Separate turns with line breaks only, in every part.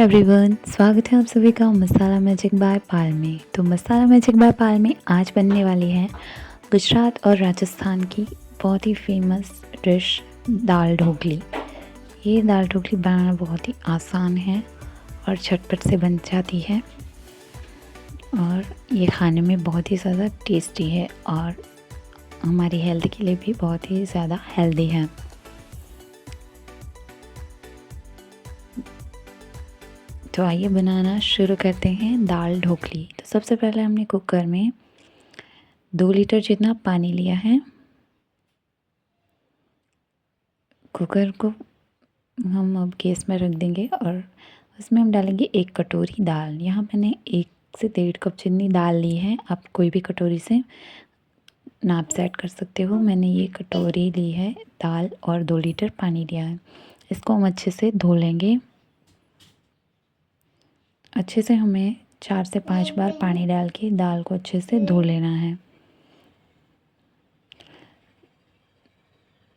Everyone, स्वागत है आप सभी का मसाला मैजिक बाय पाल में। तो मसाला मैजिक बाय पाल में आज बनने वाली है गुजरात और राजस्थान की बहुत ही फेमस डिश दाल ढोकली। ये दाल ढोकली बनाना बहुत ही आसान है और झटपट से बन जाती है और ये खाने में बहुत ही ज़्यादा टेस्टी है और हमारी हेल्थ के लिए भी बहुत ही ज़्यादा हेल्दी है। तो आइए बनाना शुरू करते हैं दाल ढोकली। तो सबसे पहले हमने कुकर में 2 लीटर जितना पानी लिया है। कुकर को हम अब गैस में रख देंगे और उसमें हम डालेंगे 1 कटोरी दाल। यहाँ मैंने 1 से 1.5 कप जितनी दाल ली है। आप कोई भी कटोरी से नाप सेट कर सकते हो। मैंने ये कटोरी ली है दाल और 2 लीटर पानी लिया है। इसको हम अच्छे से धो लेंगे। अच्छे से हमें 4 से 5 बार पानी डाल के दाल को अच्छे से धो लेना है।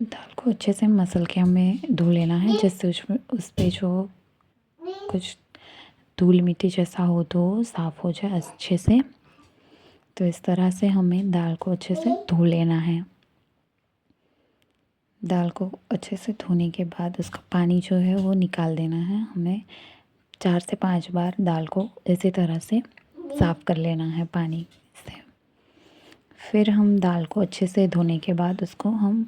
दाल को अच्छे से मसल के हमें धो लेना है, जिससे उसमें उस पे जो कुछ धूल मिट्टी जैसा हो तो साफ़ हो जाए अच्छे से। तो इस तरह से हमें दाल को अच्छे से धो लेना है। दाल को अच्छे से धोने के बाद उसका पानी जो है वो निकाल देना है। हमें 4 से 5 बार दाल को इसी तरह से साफ़ कर लेना है पानी से। फिर हम दाल को अच्छे से धोने के बाद उसको हम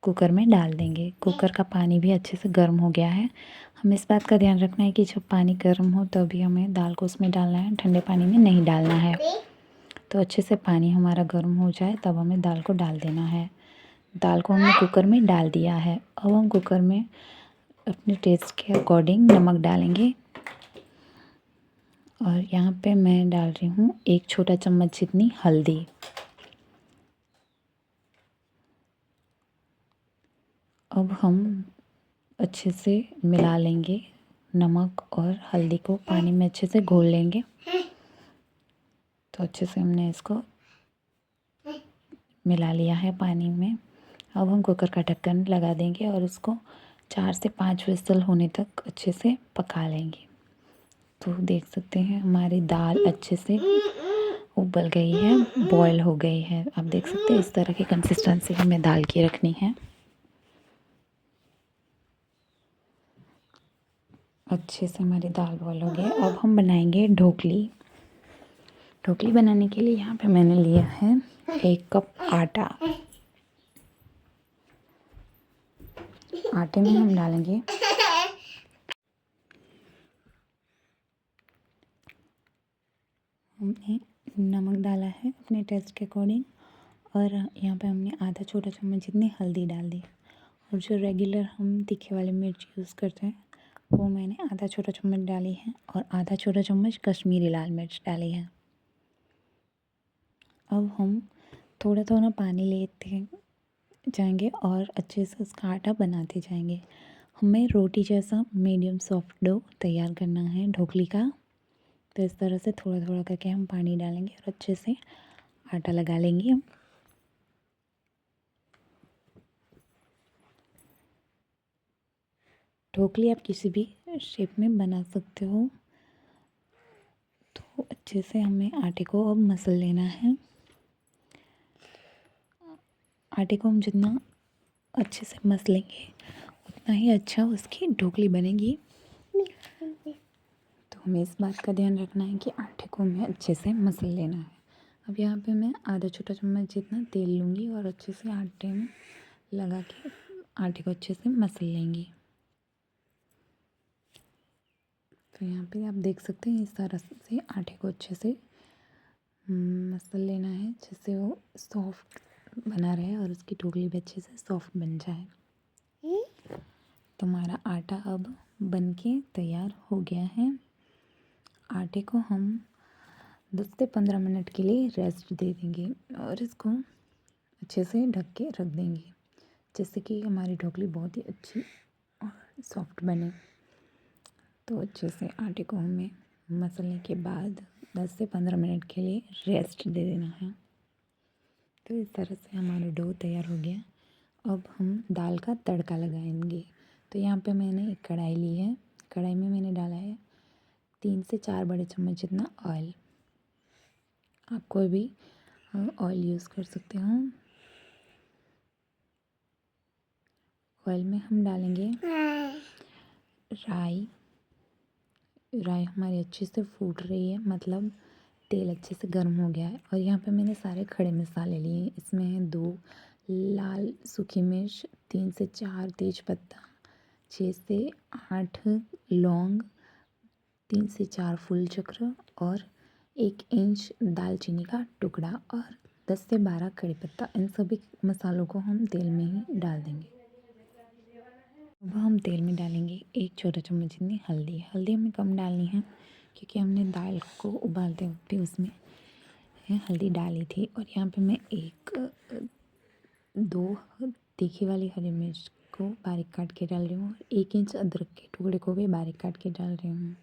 कुकर में डाल देंगे। कुकर का पानी भी अच्छे से गर्म हो गया है। हमें इस बात का ध्यान रखना है कि जब पानी गर्म हो तभी हमें दाल को उसमें डालना है, ठंडे पानी में नहीं डालना है। तो अच्छे से पानी हमारा गर्म हो जाए तब हमें दाल को डाल देना है। दाल को हमने कुकर में डाल दिया है। अब हम कुकर में अपने टेस्ट के अकॉर्डिंग नमक डालेंगे और यहाँ पे मैं डाल रही हूँ 1 छोटा चम्मच जितनी हल्दी। अब हम अच्छे से मिला लेंगे नमक और हल्दी को, पानी में अच्छे से घोल लेंगे। तो अच्छे से हमने इसको मिला लिया है पानी में। अब हम कुकर का ढक्कन लगा देंगे और उसको 4 से 5 विसल होने तक अच्छे से पका लेंगे। तो देख सकते हैं हमारी दाल अच्छे से उबल गई है, बॉयल हो गई है। आप देख सकते हैं इस तरह की कंसिस्टेंसी हमें दाल की रखनी है। अच्छे से हमारी दाल बॉयल हो गई। अब हम बनाएंगे ढोकली। ढोकली बनाने के लिए यहाँ पे मैंने लिया है 1 कप आटा। आटे में हम डालेंगे हमने नमक डाला है अपने टेस्ट के अकॉर्डिंग और यहाँ पे हमने आधा छोटा चम्मच जितनी हल्दी डाल दी। और जो रेगुलर हम तीखे वाली मिर्च यूज़ करते हैं वो मैंने आधा छोटा चम्मच डाली है और आधा छोटा चम्मच कश्मीरी लाल मिर्च डाली है। अब हम थोड़ा थोड़ा पानी लेते जाएंगे और अच्छे से उसका आटा बनाते जाएंगे। हमें रोटी जैसा मीडियम सॉफ्ट डो तैयार करना है ढोकली का। तो इस तरह से थोड़ा थोड़ा करके हम पानी डालेंगे और अच्छे से आटा लगा लेंगे हम। ढोकली आप किसी भी शेप में बना सकते हो। तो अच्छे से हमें आटे को अब मसल लेना है। आटे को हम जितना अच्छे से मसलेंगे उतना ही अच्छा उसकी ढोकली बनेगी। तो हमें इस बात का ध्यान रखना है कि आटे को हमें अच्छे से मसल लेना है। अब यहाँ पे मैं आधा छोटा चम्मच जितना तेल लूँगी और अच्छे से आटे में लगा के आटे को अच्छे से मसल लेंगे। तो यहाँ पे आप देख सकते हैं इस तरह से आटे को अच्छे से मसल लेना है, जिससे वो सॉफ्ट बना रहे और उसकी ढोकली भी अच्छे से सॉफ्ट बन जाए। तो हमारा आटा अब बन के तैयार हो गया है। आटे को हम 10 से 15 मिनट के लिए रेस्ट दे देंगे और इसको अच्छे से ढक के रख देंगे, जिससे कि हमारी ढोकली बहुत ही अच्छी और सॉफ्ट बने। तो अच्छे से आटे को हमें मसलने के बाद 10 से 15 मिनट के लिए रेस्ट दे देना है। तो इस तरह से हमारा डो तैयार हो गया। अब हम दाल का तड़का लगाएंगे। तो यहाँ पे मैंने एक कढ़ाई ली है। कढ़ाई में मैंने डाला है 3 से 4 बड़े चम्मच जितना ऑयल। आप कोई भी ऑयल यूज़ कर सकते हो। ऑयल में हम डालेंगे राई। राई हमारी अच्छे से फूट रही है, मतलब तेल अच्छे से गर्म हो गया है। और यहाँ पे मैंने सारे खड़े मसाले लिए हैं। इसमें है 2 लाल सूखी मिर्च, 3 से 4 तेज पत्ता, 6 से 8 लौंग, 3 से 4 फूल चक्र और 1 इंच दालचीनी का टुकड़ा और 10 से 12 कड़ी पत्ता। इन सभी मसालों को हम तेल में ही डाल देंगे। अब हम तेल में डालेंगे 1 छोटा चम्मच जितनी हल्दी। हल्दी हमें कम डालनी है क्योंकि हमने दाल को उबालते वक्त भी उसमें हल्दी डाली थी। और यहाँ पे मैं 2 तीखी वाली हरी मिर्च को बारीक काट के डाल रही हूँ और 1 इंच अदरक के टुकड़े को भी बारीक काट के डाल रही हूँ।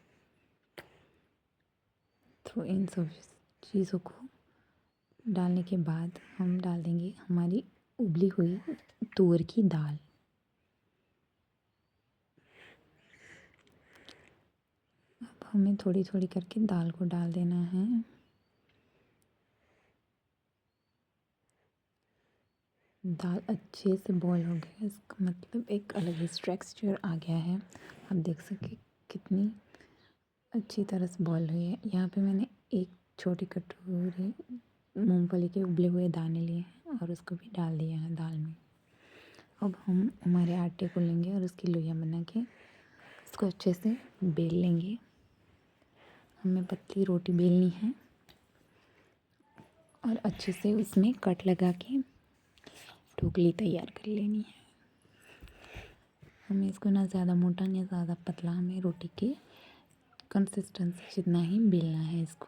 तो इन सब चीज़ों को डालने के बाद हम डाल देंगे हमारी उबली हुई तुअर की दाल। अब हमें थोड़ी थोड़ी करके दाल को डाल देना है। दाल अच्छे से बॉईल हो गई है, इसका मतलब एक अलग ही टेक्सचर आ गया है। आप देख सकते कितनी अच्छी तरह से बॉईल हुई है। यहाँ पे मैंने 1 छोटी कटोरी मूंगफली के उबले हुए दाने लिए हैं और उसको भी डाल दिया है दाल में। अब हम हमारे आटे को लेंगे और उसकी लोइयाँ बना के इसको अच्छे से बेल लेंगे। हमें पतली रोटी बेलनी है और अच्छे से उसमें कट लगा के ढोकली तैयार कर लेनी है। हमें इसको ना ज़्यादा मोटा ना ज़्यादा पतला, हमें रोटी की कंसिस्टेंसी जितना ही बेलना है इसको।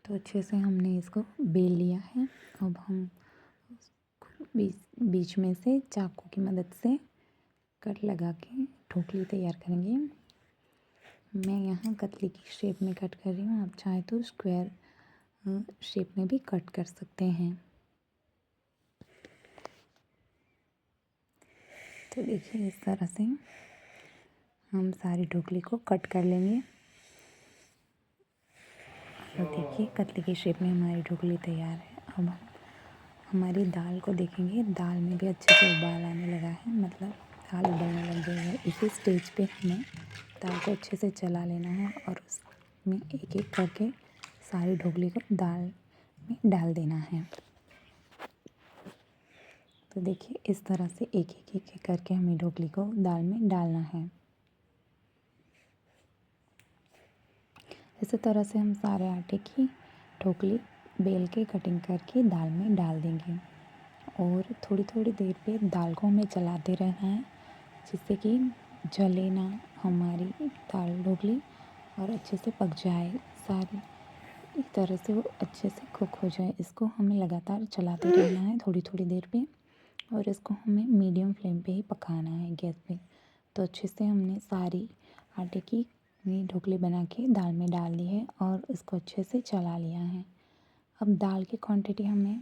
तो अच्छे से हमने इसको बेल लिया है। अब हम बीच में से चाकू की मदद से कट लगा के ढोकली तैयार करेंगे। मैं यहाँ कतली की शेप में कट कर रही हूँ, आप चाहे तो स्क्वायर शेप में भी कट कर सकते हैं। तो देखिए इस तरह से हम सारी ढोकली को कट कर लेंगे। और देखिए कतली की शेप में हमारी ढोकली तैयार है। अब हमारी दाल को देखेंगे, दाल में भी अच्छे से उबाल आने लगा है, मतलब दाल उबलने लग गई है। इसी स्टेज पे हमें दाल को अच्छे से चला लेना है और उसमें एक एक करके सारी ढोकली को दाल में डाल देना है। तो देखिए इस तरह से एक एक करके हमें ढोकली को दाल में डालना है। इसी तरह से हम सारे आटे की ढोकली बेल के कटिंग करके दाल में डाल देंगे और थोड़ी थोड़ी देर पे दाल को हमें चलाते रहना है जिससे कि जले ना हमारी दाल ढोकली और अच्छे से पक जाए सारी, एक तरह से वो अच्छे से कुक हो जाए। इसको हमें लगातार चलाते रहना है थोड़ी थोड़ी देर पे और इसको हमें मीडियम फ्लेम पे ही पकाना है गैस पे। तो अच्छे से हमने सारी आटे की ढोकली बना के दाल में डाल दी है और इसको अच्छे से चला लिया है। अब दाल की क्वांटिटी हमें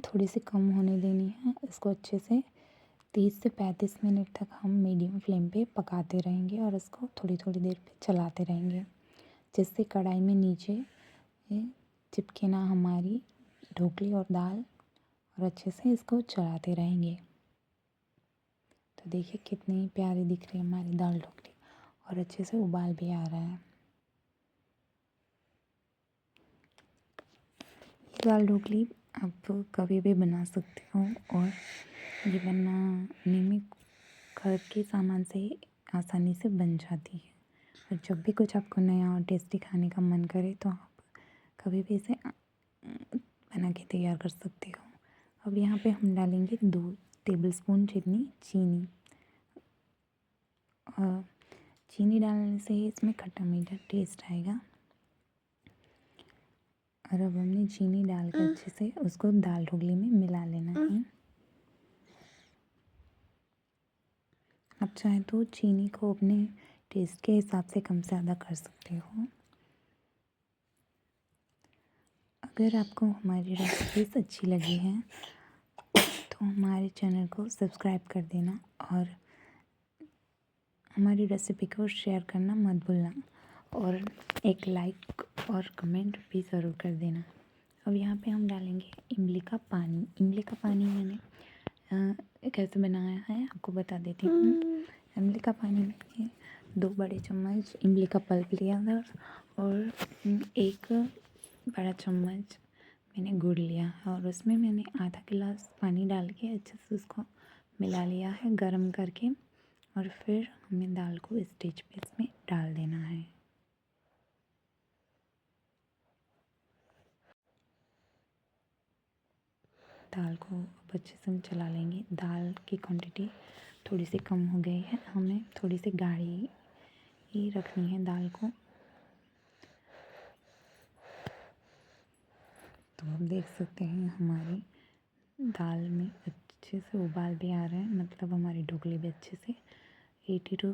थोड़ी सी कम होने देनी है। इसको अच्छे से 30 से 35 मिनट तक हम मीडियम फ्लेम पे पकाते रहेंगे और इसको थोड़ी थोड़ी देर पे चलाते रहेंगे जिससे कढ़ाई में नीचे चिपके ना हमारी ढोकली और दाल, और अच्छे से इसको चलाते रहेंगे। तो देखिए कितनी प्यारी दिख रही है हमारी दाल ढोकली और अच्छे से उबाल भी आ रहा है। ये दाल ढोकली आप कभी भी बना सकते हो और ये बनाने में घर के सामान से आसानी से बन जाती है। और जब भी कुछ आपको नया और टेस्टी खाने का मन करे तो आप कभी भी इसे बना के तैयार कर सकते हो। अब यहाँ पे हम डालेंगे 2 टेबलस्पून जितनी चीनी। चीनी डालने से ही इसमें खट्टा मीठा टेस्ट आएगा। और अब हमने चीनी डाल कर अच्छे से उसको दाल ढोकली में मिला लेना है। आप चाहें तो चीनी को अपने टेस्ट के हिसाब से कम ज़्यादा कर सकते हो। अगर आपको हमारी रेसिपीज़ अच्छी लगी हैं तो हमारे चैनल को सब्सक्राइब कर देना और हमारी रेसिपी को शेयर करना मत भूलना और एक लाइक और कमेंट भी ज़रूर कर देना। अब यहाँ पे हम डालेंगे इमली का पानी। इमली का पानी मैंने कैसे बनाया है आपको बता देती हूँ। इमली का पानी मैंने 2 बड़े चम्मच इमली का पल्प लिया था और 1 बड़ा चम्मच मैंने गुड़ लिया है और उसमें मैंने आधा गिलास पानी डाल के अच्छे से उसको मिला लिया है गरम करके। और फिर हमें दाल को स्टेज पे इसमें डाल देना है। दाल को अब अच्छे से हम चला लेंगे। दाल की क्वांटिटी थोड़ी सी कम हो गई है, हमें थोड़ी सी गाढ़ी ही रखनी है दाल को। तो आप देख सकते हैं हमारी दाल में अच्छे से उबाल भी आ रहे हैं, मतलब हमारी ढोकली भी अच्छे से 80 to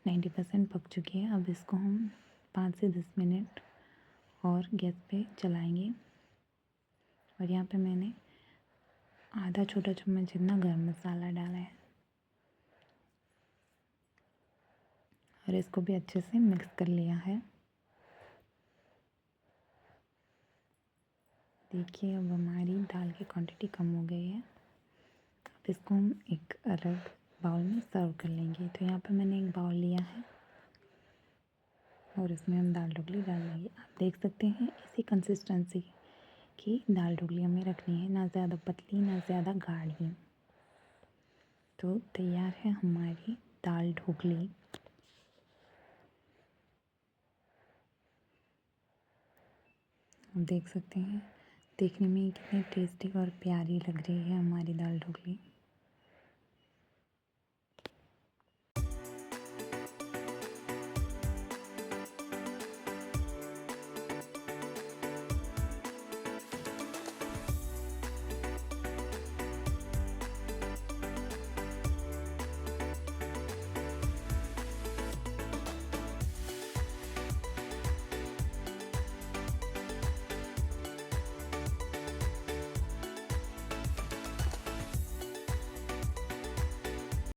90% पक चुकी है। अब इसको हम 5 से 10 मिनट और गैस पे चलाएंगे। और यहाँ पे मैंने आधा छोटा चम्मच जितना गरम मसाला डाला है और इसको भी अच्छे से मिक्स कर लिया है। देखिए अब हमारी दाल की क्वांटिटी कम हो गई है। अब इसको हम एक अलग बाउल में सर्व कर लेंगे। तो यहाँ पे मैंने एक बाउल लिया है और इसमें हम दाल ढोकली डाल देंगे। आप देख सकते हैं इसी कंसिस्टेंसी की दाल ढोकली हमें रखनी है, ना ज़्यादा पतली ना ज़्यादा गाढ़ी। तो तैयार है हमारी दाल ढोकली। आप देख सकते हैं देखने में कितनी टेस्टी और प्यारी लग रही है हमारी दाल ढोकली।